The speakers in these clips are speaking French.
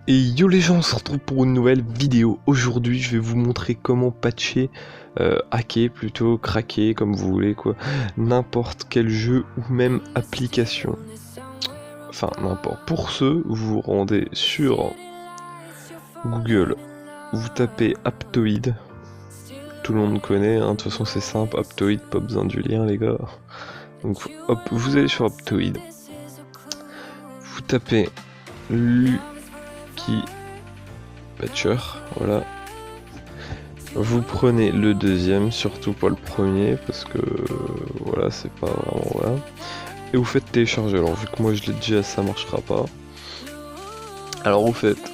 Et yo les gens, on se retrouve pour une nouvelle vidéo. Aujourd'hui je vais vous montrer comment patcher, hacker plutôt, craquer comme vous voulez quoi, n'importe quel jeu ou même application. Enfin n'importe. Pour ce, vous vous rendez sur Google, vous tapez Aptoide. Tout le monde connaît, hein, de toute façon c'est simple, Aptoide, pas besoin du lien les gars. Donc hop, vous allez sur Aptoide. Vous tapez Lucky Patcher, voilà. Vous prenez le deuxième, surtout pas le premier, parce que voilà, c'est pas vraiment voilà. Et vous faites télécharger. Alors vu que moi je l'ai déjà, ça marchera pas. Alors vous faites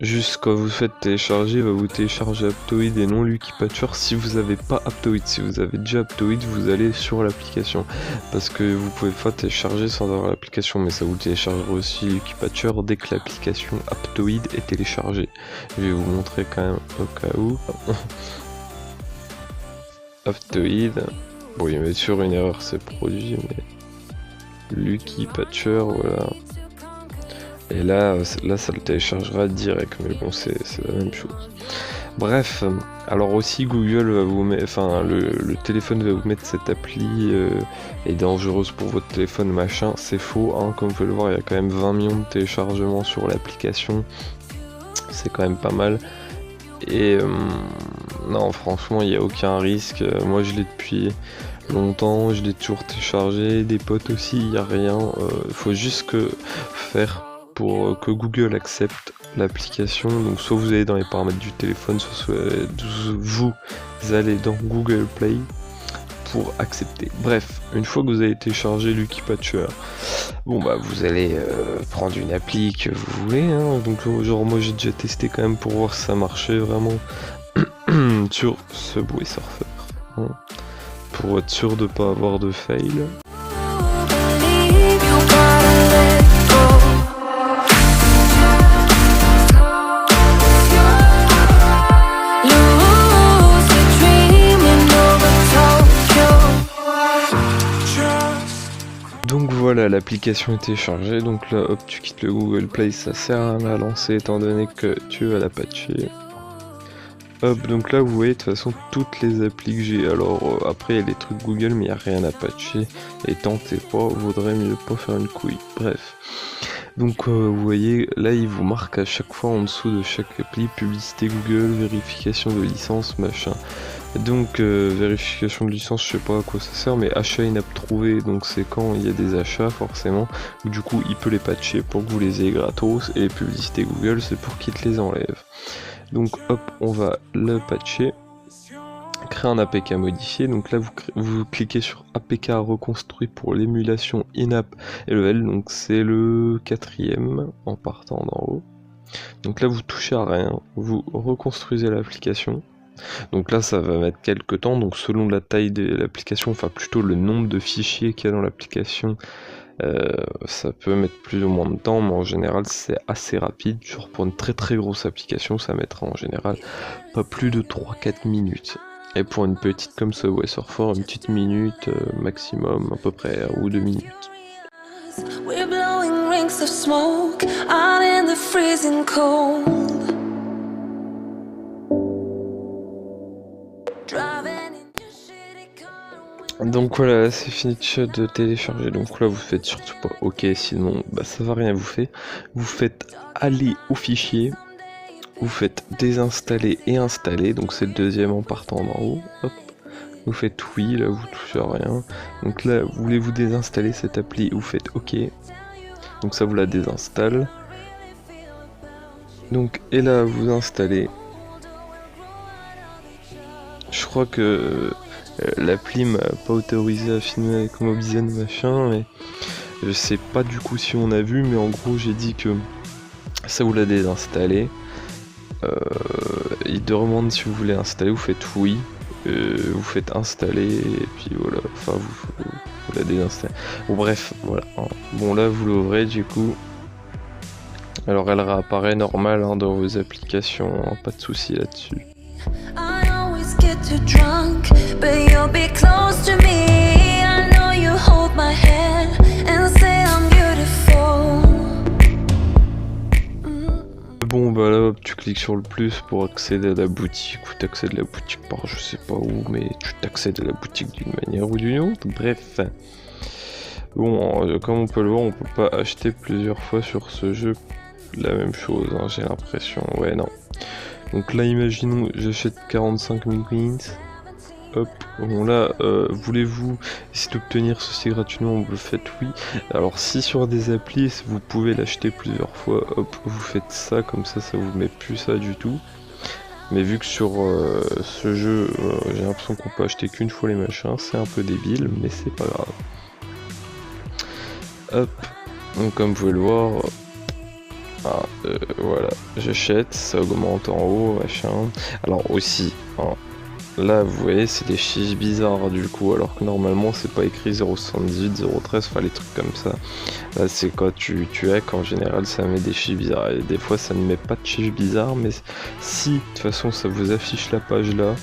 juste quand vous faites télécharger, va vous télécharger Aptoide et non Lucky Patcher. Si vous n'avez pas Aptoide, si vous avez déjà Aptoide, vous allez sur l'application, parce que vous pouvez pas télécharger sans avoir l'application, mais ça vous téléchargera aussi Lucky Patcher dès que l'application Aptoide est téléchargée. Je vais vous montrer quand même au cas où. Aptoide, bon il met sur une erreur c'est produit, mais Lucky Patcher, voilà. Et là ça le téléchargera direct, mais bon c'est la même chose. Bref, alors aussi Google va vous mettre, enfin le téléphone va vous mettre cette appli est dangereuse pour votre téléphone machin, c'est faux, hein, comme vous pouvez le voir il y a quand même 20 millions de téléchargements sur l'application, c'est quand même pas mal. Et non franchement il n'y a aucun risque, moi je l'ai depuis longtemps, je l'ai toujours téléchargé, des potes aussi, il n'y a rien, faut juste que faire pour que Google accepte l'application. Donc soit vous allez dans les paramètres du téléphone, soit vous allez dans Google Play pour accepter. Bref, une fois que vous avez téléchargé Lucky Patcher, bon bah vous allez prendre une appli que vous voulez, hein. Donc genre moi j'ai déjà testé quand même pour voir si ça marchait vraiment sur Subway Surfer, hein, pour être sûr de pas avoir de fail. Donc voilà, l'application est téléchargée, donc là hop tu quittes le Google Play, ça sert à rien à lancer étant donné que tu vas la patcher. Hop, donc là vous voyez de toute façon toutes les applis que j'ai. Alors après il y a les trucs Google mais il n'y a rien à patcher, et tentez pas, vaudrait mieux pas faire une couille. Bref, donc vous voyez là il vous marque à chaque fois en dessous de chaque appli publicité Google, vérification de licence machin. Donc vérification de licence, je sais pas à quoi ça sert, mais achat in-app trouvé, donc c'est quand il y a des achats forcément, où du coup il peut les patcher pour que vous les ayez gratos, et publicité Google c'est pour qu'il te les enlève. Donc hop, on va le patcher, créer un APK modifié. Donc là vous cliquez sur APK reconstruit pour l'émulation in-app et level, donc c'est le 4ème en partant d'en haut. Donc là vous touchez à rien, vous reconstruisez l'application. Donc là ça va mettre quelques temps, donc selon la taille de l'application, enfin plutôt le nombre de fichiers qu'il y a dans l'application, ça peut mettre plus ou moins de temps, mais en général c'est assez rapide. Genre pour une très grosse application ça mettra en général pas plus de 3-4 minutes. Et pour une petite comme Subway Surfer, une petite minute maximum à peu près, ou 2 minutes. Donc voilà, c'est fini de télécharger. Donc là vous faites surtout pas OK, sinon bah ça va rien vous faire. Vous faites aller au fichier, vous faites désinstaller et installer, donc c'est le deuxième en partant d'en haut. Hop. Vous faites oui, là vous touchez à rien. Donc là voulez-vous désinstaller cette appli, vous faites OK. Donc ça vous la désinstalle. Donc et là vous installez. Je crois que l'appli m'a pas autorisé à filmer avec Mobizen machin, mais je sais pas du coup si on a vu, mais en gros j'ai dit que ça vous l'a désinstallé. Il demande si vous voulez installer, vous faites oui, vous faites installer, et puis voilà, enfin vous la désinstallez. Bon bref, voilà. Bon là vous l'ouvrez du coup. Alors elle réapparaît normale, hein, dans vos applications, hein, pas de souci là-dessus. Too drunk, but you'll be close to me. I know you hold my hand and say I'm beautiful. bon bah là hop, tu cliques sur le plus pour accéder à la boutique, ou t'accèdes à la boutique par je sais pas où, mais tu t'accèdes à la boutique d'une manière ou d'une autre, bref. Bon, comme on peut le voir, on peut pas acheter plusieurs fois sur ce jeu la même chose, hein, j'ai l'impression, ouais non. Donc là imaginons, j'achète 45 000 coins. Hop, bon là, voulez-vous essayer d'obtenir ceci gratuitement, vous le faites oui. Alors si sur des applis, vous pouvez l'acheter plusieurs fois, hop, vous faites ça, comme ça vous met plus ça du tout. Mais vu que sur ce jeu, j'ai l'impression qu'on peut acheter qu'une fois les machins, c'est un peu débile, mais c'est pas grave. Hop, donc comme vous pouvez le voir, voilà, j'achète, ça augmente en haut, machin. Alors aussi, hein, là, vous voyez, c'est des chiffres bizarres du coup, alors que normalement c'est pas écrit 0,78, 0,13, enfin les trucs comme ça. Là, c'est quand tu hack, en général, ça met des chiffres bizarres. Et des fois, ça ne met pas de chiffres bizarres, mais si de toute façon ça vous affiche la page là,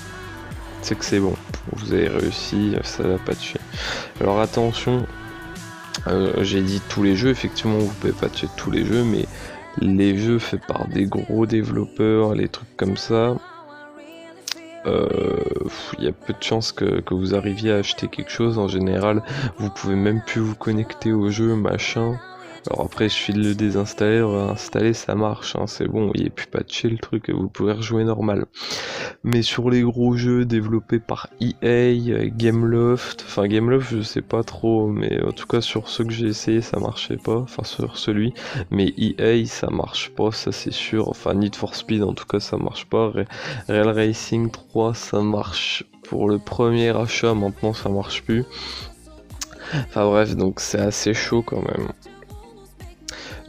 c'est que c'est bon. Vous avez réussi, ça l'a patché. Alors attention, j'ai dit tous les jeux, effectivement, vous pouvez patcher tous les jeux, mais les jeux faits par des gros développeurs, les trucs comme ça. Il y a peu de chances que vous arriviez à acheter quelque chose. En général, vous pouvez même plus vous connecter au jeu, machin. Alors après, il suffit de le désinstaller, réinstaller, ça marche, hein, c'est bon, il est plus patché le truc et vous pouvez rejouer normal. Mais sur les gros jeux développés par EA, Gameloft, enfin Gameloft je sais pas trop, mais en tout cas sur ceux que j'ai essayé ça marchait pas, enfin sur celui, mais EA ça marche pas, ça c'est sûr, enfin Need for Speed en tout cas ça marche pas, Real Racing 3 ça marche pour le premier achat, maintenant ça marche plus. Enfin bref, donc c'est assez chaud quand même.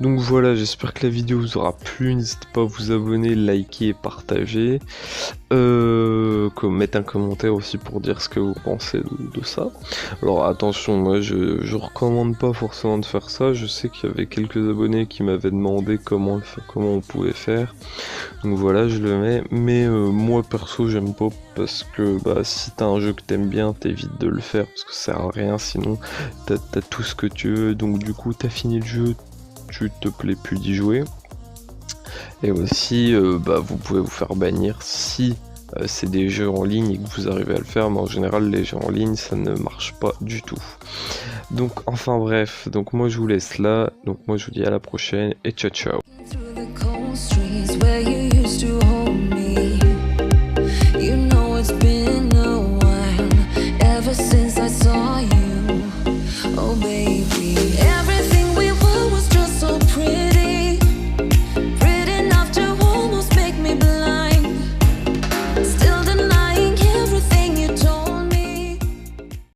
Donc voilà, j'espère que la vidéo vous aura plu, n'hésitez pas à vous abonner, liker et partager. Mettre un commentaire aussi pour dire ce que vous pensez de ça. Alors attention, moi je recommande pas forcément de faire ça, je sais qu'il y avait quelques abonnés qui m'avaient demandé comment on pouvait faire. Donc voilà, je le mets, mais moi perso j'aime pas parce que bah, si t'as un jeu que t'aimes bien, t'évites de le faire parce que ça sert à rien, sinon t'as tout ce que tu veux, donc du coup t'as fini le jeu, tu te plais plus d'y jouer. Et aussi bah, vous pouvez vous faire bannir si c'est des jeux en ligne et que vous arrivez à le faire, mais en général les jeux en ligne ça ne marche pas du tout. Donc enfin bref, donc moi je vous laisse là, donc moi je vous dis à la prochaine et ciao ciao.